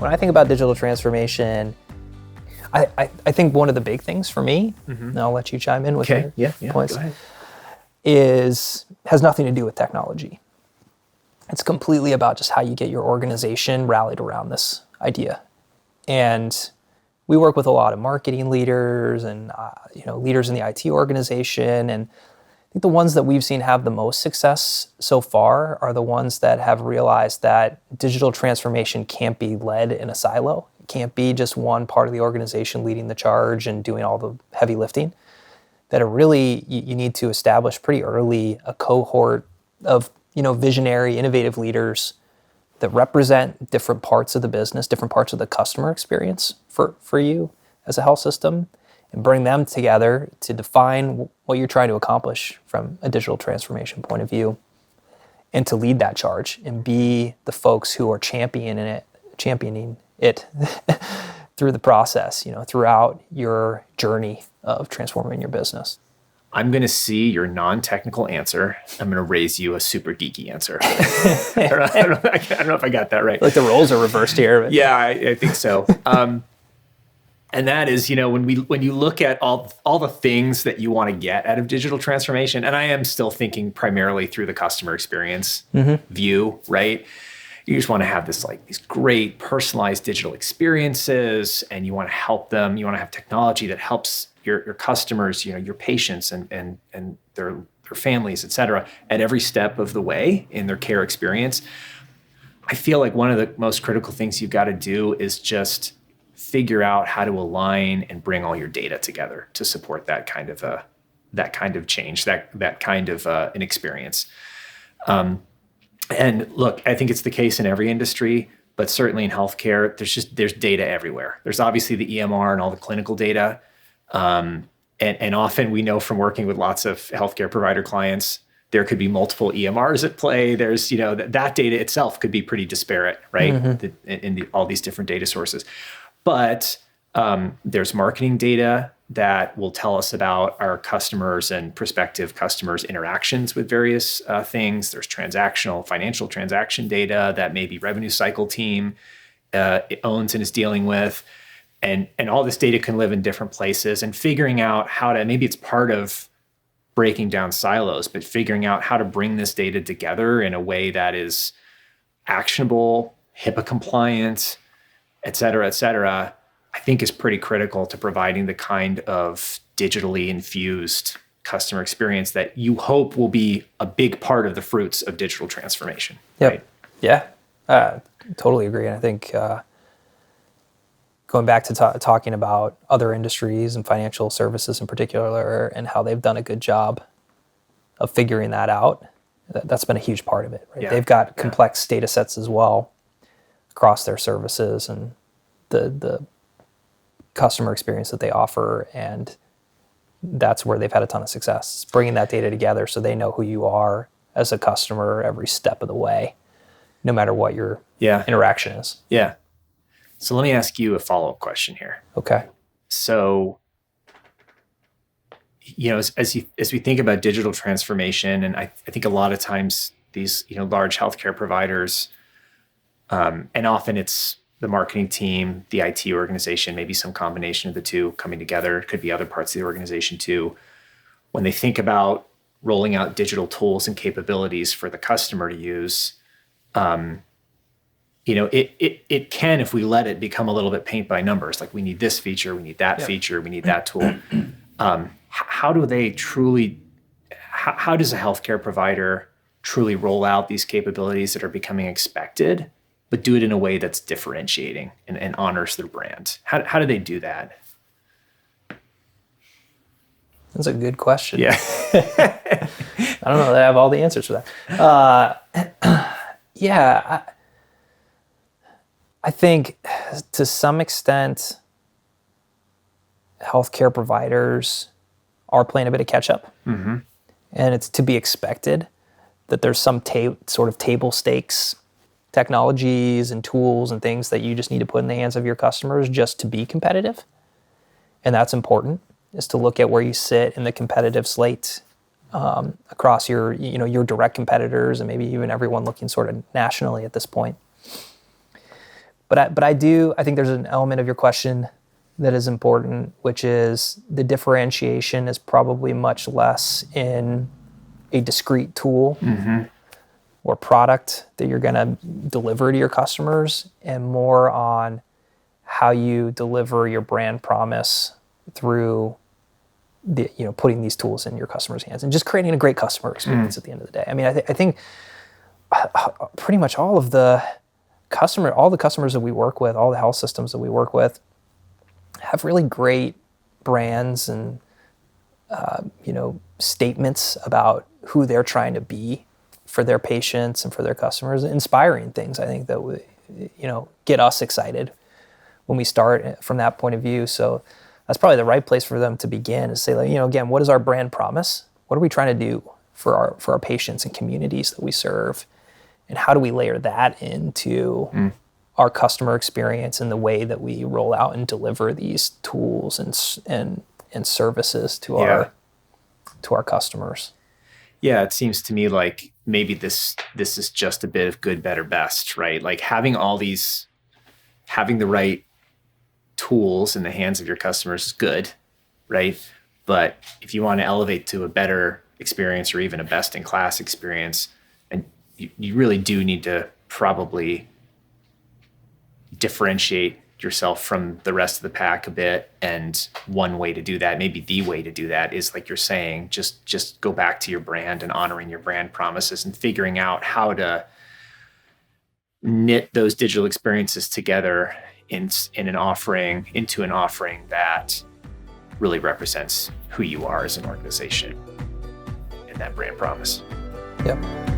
when I think about digital transformation, I think one of the big things for me, and I'll let you chime in with your points, go ahead. has nothing to do with technology. It's completely about just how you get your organization rallied around this idea. And we work with a lot of marketing leaders and leaders in the IT organization, and I think the ones that we've seen have the most success so far are the ones that have realized that digital transformation can't be led in a silo. It can't be just one part of the organization leading the charge and doing all the heavy lifting. That it really, you need to establish pretty early a cohort of visionary, innovative leaders that represent different parts of the business, different parts of the customer experience for you as a health system, and bring them together to define what you're trying to accomplish from a digital transformation point of view, and to lead that charge and be the folks who are championing it through the process, throughout your journey of transforming your business. I'm going to see your non-technical answer. I'm going to raise you a super geeky answer. I don't know if I got that right. Like the roles are reversed here. But. Yeah, I think so. And that is, when you look at all the things that you want to get out of digital transformation, and I am still thinking primarily through the customer experience view, right? You just want to have these great personalized digital experiences, and you want to help them. You want to have technology that helps your customers, your patients and their families, et cetera, at every step of the way in their care experience. I feel like one of the most critical things you've got to do is just figure out how to align and bring all your data together to support that kind of change, that kind of an experience. And look, I think it's the case in every industry, but certainly in healthcare, there's data everywhere. There's obviously the EMR and all the clinical data. And often we know from working with lots of healthcare provider clients, there could be multiple EMRs at play. There's, that data itself could be pretty disparate, right? In all these different data sources. But there's marketing data that will tell us about our customers and prospective customers' interactions with various things. There's financial transaction data that maybe revenue cycle team owns and is dealing with. And all this data can live in different places, and figuring out how to, maybe it's part of breaking down silos, but figuring out how to bring this data together in a way that is actionable, HIPAA compliant, et cetera, I think is pretty critical to providing the kind of digitally infused customer experience that you hope will be a big part of the fruits of digital transformation. Yep. Right? Yeah, totally agree. And I think going back to talking about other industries and financial services in particular, and how they've done a good job of figuring that out, that's been a huge part of it. Right? Yeah. They've got complex data sets as well across their services and the customer experience that they offer, and that's where they've had a ton of success, bringing that data together so they know who you are as a customer every step of the way, no matter what your interaction is. Yeah. So let me ask you a follow-up question here. Okay. So, as we think about digital transformation, and I think a lot of times these, large healthcare providers, and often it's the marketing team, the IT organization, maybe some combination of the two coming together. It could be other parts of the organization too. When they think about rolling out digital tools and capabilities for the customer to use, it can, if we let it, become a little bit paint by numbers. Like, we need this feature, we need that feature, we need that tool. How does a healthcare provider truly roll out these capabilities that are becoming expected, but do it in a way that's differentiating and honors their brand? How do they do that? That's a good question. Yeah. I don't know that I have all the answers for that. I think to some extent, healthcare providers are playing a bit of catch up. Mm-hmm. And it's to be expected that there's some sort of table stakes technologies and tools and things that you just need to put in the hands of your customers just to be competitive. And that's important, is to look at where you sit in the competitive slate across your direct competitors and maybe even everyone looking sort of nationally at this point. But I think there's an element of your question that is important, which is the differentiation is probably much less in a discrete tool or product that you're going to deliver to your customers, and more on how you deliver your brand promise through putting these tools in your customers' hands and just creating a great customer experience at the end of the day. I mean, I think pretty much all the customers that we work with, all the health systems that we work with, have really great brands and statements about who they're trying to be for their patients and for their customers. Inspiring things, I think, that get us excited when we start from that point of view. So that's probably the right place for them to begin, is say, again, what is our brand promise? What are we trying to do for our patients and communities that we serve? And how do we layer that into our customer experience and the way that we roll out and deliver these tools and services to our customers? Yeah, it seems to me like maybe this is just a bit of good, better, best, right? Like having the right tools in the hands of your customers is good, right? But if you want to elevate to a better experience or even a best-in-class experience, and you really do need to probably differentiate yourself from the rest of the pack a bit. And one way to do that, maybe the way to do that, is like you're saying, just go back to your brand and honoring your brand promises and figuring out how to knit those digital experiences together into an offering that really represents who you are as an organization and that brand promise. Yep.